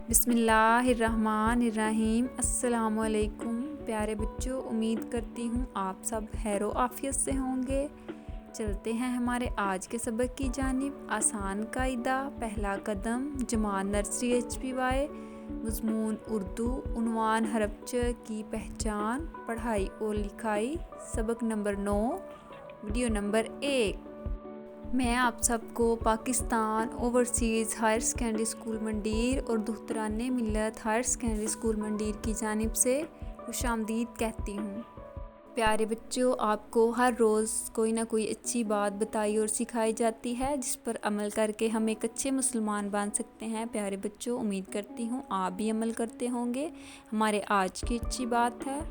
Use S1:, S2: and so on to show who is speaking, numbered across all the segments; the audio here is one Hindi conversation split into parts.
S1: बिस्मिल्लाहिर्रहमानिर्रहीम। अस्सलामुअलैकुम प्यारे बच्चों, उम्मीद करती हूँ आप सब खैरो आफियत से होंगे। चलते हैं हमारे आज के सबक की जानिब। आसान कायदा, पहला कदम, जमात नर्सरी HPY, मज़मून उर्दू, उन्वान हरफ च की पहचान, पढ़ाई और लिखाई, सबक नंबर 9, वीडियो नंबर 1। मैं आप सबको Pakistan overseas higher secondary school मंडीर और दुख्तराने मिल्लत हायर सेकेंडरी स्कूल मंडीर की जानिब से खुशामदीद कहती हूँ। प्यारे बच्चों, आपको हर रोज़ कोई ना कोई अच्छी बात बताई और सिखाई जाती है जिस पर अमल करके हम एक अच्छे मुसलमान बन सकते हैं। प्यारे बच्चों, उम्मीद करती हूँ आप भी अमल करते होंगे। हमारे आज की अच्छी बात है,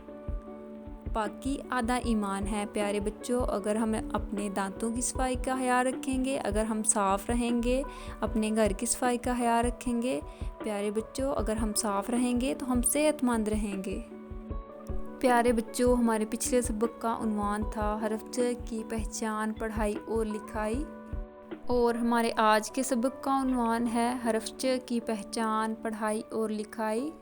S1: पाकी आधा ईमान है। प्यारे बच्चों, अगर हम अपने दांतों की सफाई का ख्याल रखेंगे, अगर हम साफ़ रहेंगे, अपने घर की सफाई का ख्याल रखेंगे, प्यारे बच्चों अगर हम साफ़ रहेंगे तो हम सेहतमंद रहेंगे। प्यारे बच्चों, हमारे पिछले सबक का उन्वान था हरफ च की पहचान, पढ़ाई और लिखाई, और हमारे आज के सबक का उन्वान है हरफ च की पहचान, पढ़ाई और लिखाई।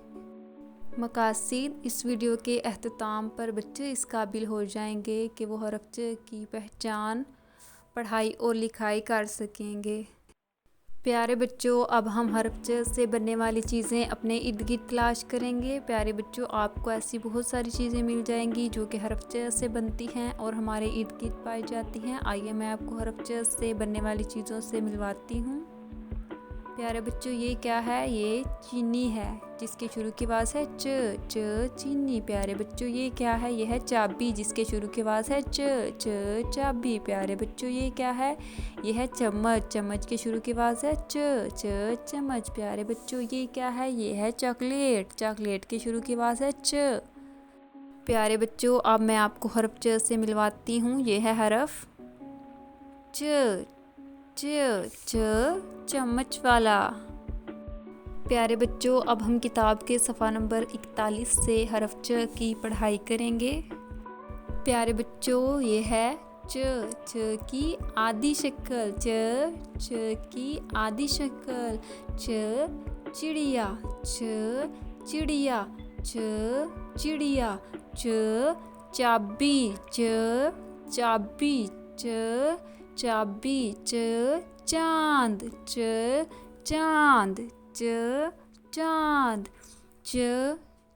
S1: मकासद इस वीडियो के अख्ताम पर बच्चे इस काबिल हो जाएंगे कि वो हरफ च की पहचान, पढ़ाई और लिखाई कर सकेंगे। प्यारे बच्चों, अब हम हरफ च से बनने वाली चीज़ें अपने इर्द गिर्द तलाश करेंगे। प्यारे बच्चों, आपको ऐसी बहुत सारी चीज़ें मिल जाएंगी जो कि हरफ च से बनती हैं और हमारे इर्द गिर्द पाई जाती हैं। आइए मैं आपको हरफ च से बनने वाली चीज़ों से मिलवाती हूँ। प्यारे बच्चों, ये क्या है? ये चीनी है जिसके शुरू की आवाज़ है च चीनी। प्यारे बच्चों, ये क्या है? ये है चाबी जिसके शुरू की आवाज़ है च चाबी। प्यारे बच्चों, ये क्या है? ये है चम्मच, चम्मच के शुरू की आवाज़ है च चम्मच। प्यारे बच्चों, ये क्या है? ये है चॉकलेट, चॉकलेट के शुरू की आवाज़ है च। प्यारे बच्चों, अब मैं आपको हरफ च से मिलवाती हूँ। ये है हरफ च चम्मच वाला। प्यारे बच्चों, अब हम किताब के सफ़ा नंबर 41 से हरफ च की पढ़ाई करेंगे। प्यारे बच्चों, ये है च की आधी शक्ल, च की आधी शक्ल, चिड़िया, चिड़िया, चिड़िया, चाबी, चाबी, चाबी, चांद, चांद, चांद,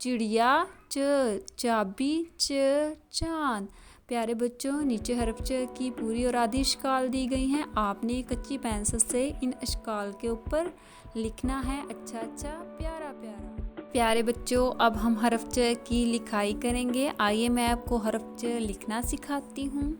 S1: चिड़िया, चाबी, चांद। प्यारे बच्चों, नीचे हरफ च की पूरी और आधी अशकाल दी गई हैं। आपने कच्ची पेंसिल से इन अशकाल के ऊपर लिखना है अच्छा अच्छा, प्यारा प्यारा। प्यारे बच्चों, अब हम हरफ च की लिखाई करेंगे। आइए मैं आपको हरफ च लिखना सिखाती हूँ।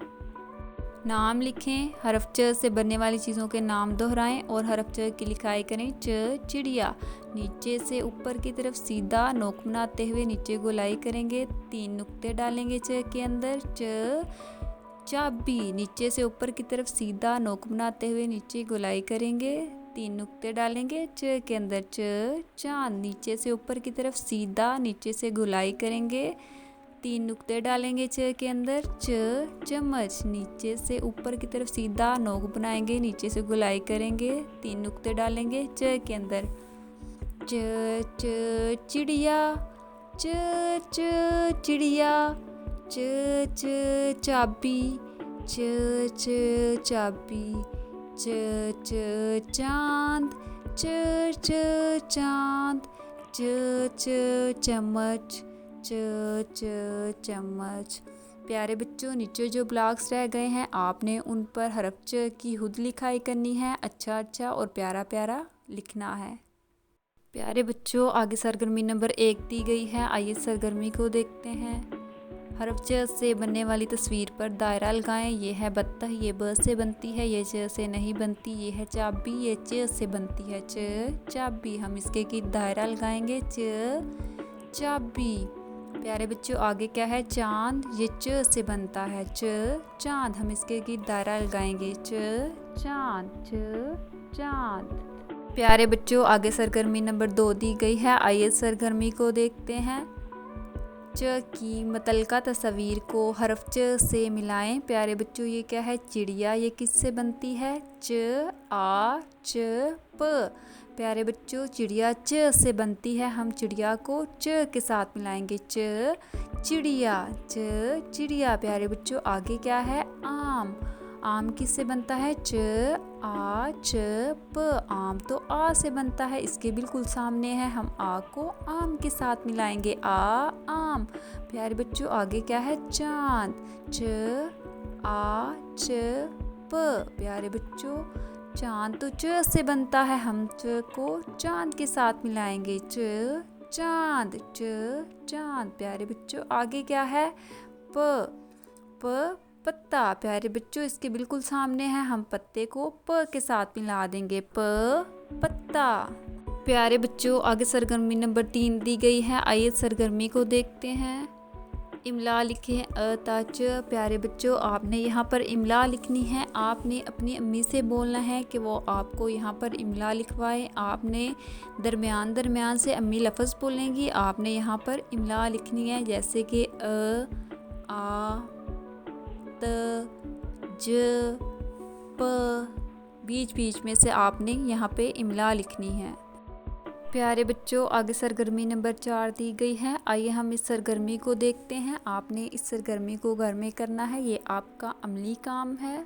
S1: नाम लिखें, हरफ च से बनने वाली चीज़ों के नाम दोहराएं और हरफ च की लिखाई करें। चिड़िया। नीचे से ऊपर की तरफ सीधा नोक बनाते हुए नीचे गोलाई करेंगे, 3 नुक्ते डालेंगे च के अंदर। चाबी। नीचे से ऊपर की तरफ सीधा नोक बनाते हुए नीचे गोलाई करेंगे, 3 नुक्ते डालेंगे च के अंदर। चांद। नीचे से ऊपर की तरफ सीधा नीचे से गोलाई करेंगे, 3 नुक्ते डालेंगे च के अंदर। चम्मच। नीचे से ऊपर की तरफ सीधा नोक बनाएंगे, नीचे से गोलाई करेंगे, 3 नुक्ते डालेंगे च के अंदर। चिड़िया, चिड़िया, चाबी, चाबी, चांद, चांद, चम्मच, चम्मच। प्यारे बच्चों, नीचे जो ब्लॉक्स रह गए हैं आपने उन पर हरफ च की खुद लिखाई करनी है, अच्छा अच्छा और प्यारा प्यारा लिखना है। प्यारे बच्चों, आगे सरगर्मी नंबर 1 दी गई है। आइए सरगर्मी को देखते हैं। हरफ च से बनने वाली तस्वीर पर दायरा लगाएं। ये है बत्तख, ये ब से बनती है, ये च से नहीं बनती। ये है चाबी, ये च से बनती है, चाबी। हम इसके की दायरा लगाएंगे, चाबी। प्यारे बच्चों, आगे क्या है? चांद, ये च से बनता है, चांद। हम इसके की दायरा लगाएंगे, चांद, चांद। प्यारे बच्चों, आगे सरगर्मी नंबर 2 दी गई है। आइए सरगर्मी को देखते हैं। च की मतलका तस्वीर को हरफ च से मिलाएं। प्यारे बच्चों, ये क्या है? चिड़िया। ये किससे बनती है? च आ च प। प्यारे बच्चों, चिड़िया च से बनती है, हम चिड़िया को च के साथ मिलाएंगे। च चिड़िया, च चिड़िया। प्यारे बच्चों, आगे क्या है? आम। आम किससे बनता है? च आ च प। आम तो आ से बनता है, इसके बिल्कुल सामने है, हम आ को आम के साथ मिलाएंगे। आ आम। प्यारे बच्चों, आगे क्या है? चांद। च आ च प। प्यारे बच्चों, चांद तो च से बनता है, हम च को चांद के साथ मिलाएंगे। च चांद, च चांद। प्यारे बच्चों, आगे क्या है? प। प पत्ता। प्यारे बच्चों, इसके बिल्कुल सामने है, हम पत्ते को प के साथ मिला देंगे। प पत्ता। प्यारे बच्चों, आगे सरगर्मी नंबर 3 दी गई है, आइए सरगर्मी को देखते हैं। इमला लिखे अ ता च। प्यारे बच्चों, आपने यहाँ पर इमला लिखनी है, आपने अपनी अम्मी से बोलना है कि वो आपको यहाँ पर इमला लिखवाए। आपने दरमियान दरमियान से अम्मी लफ्ज़ बोलेंगी, आपने यहाँ पर इमला लिखनी है, जैसे कि अ आ त ज प। बीच बीच में से आपने यहाँ पे इमला लिखनी है। प्यारे बच्चों, आगे सरगर्मी नंबर 4 दी गई है, आइए हम इस सरगर्मी को देखते हैं। आपने इस सरगर्मी को घर में करना है, ये आपका अमली काम है।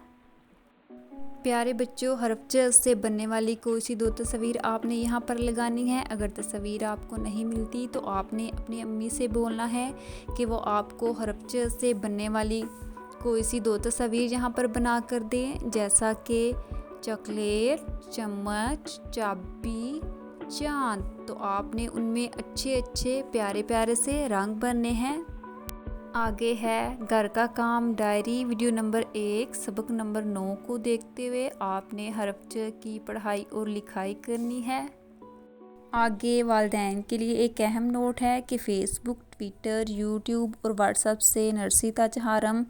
S1: प्यारे बच्चों, हरफ च से बनने वाली कोई सी 2 तस्वीर आपने यहाँ पर लगानी है। अगर तस्वीर आपको नहीं मिलती तो आपने अपनी अम्मी से बोलना है कि वो आपको हरफ च से बनने वाली कोई सी 2 तस्वीर यहाँ पर बना कर दें, जैसा कि चॉकलेट, चम्मच, चाबी, चांद। तो आपने उनमें अच्छे अच्छे प्यारे प्यारे से रंग भरने हैं। आगे है घर का काम डायरी, वीडियो नंबर 1 सबक नंबर 9 को देखते हुए आपने हरफ च की पढ़ाई और लिखाई करनी है। आगे वालिदैन के लिए एक अहम नोट है कि फ़ेसबुक, ट्विटर, यूट्यूब और व्हाट्सएप से नर्सरी तक हम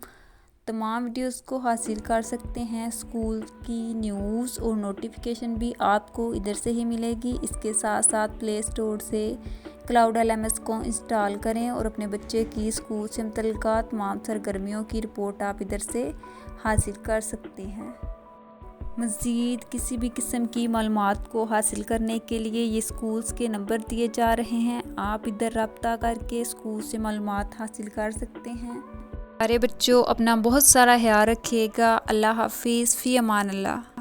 S1: तमाम वीडियोस को हासिल कर सकते हैं। स्कूल की न्यूज़ और नोटिफिकेशन भी आपको इधर से ही मिलेगी। इसके साथ साथ प्ले स्टोर से क्लाउड LMS को इंस्टॉल करें और अपने बच्चे की स्कूल से मुतल्लिका तमाम सरगर्मियों की रिपोर्ट आप इधर से हासिल कर सकते हैं। मज़ीद किसी भी किस्म की मालूमात को हासिल करने के लिए ये स्कूल्स के नंबर दिए जा रहे हैं, आप इधर रब्ता करके स्कूल से मालूमात हासिल कर सकते हैं। अरे बच्चों, अपना बहुत सारा ख्याल रखिएगा। अल्लाह हाफिज़, फ़ी अमान अल्लाह।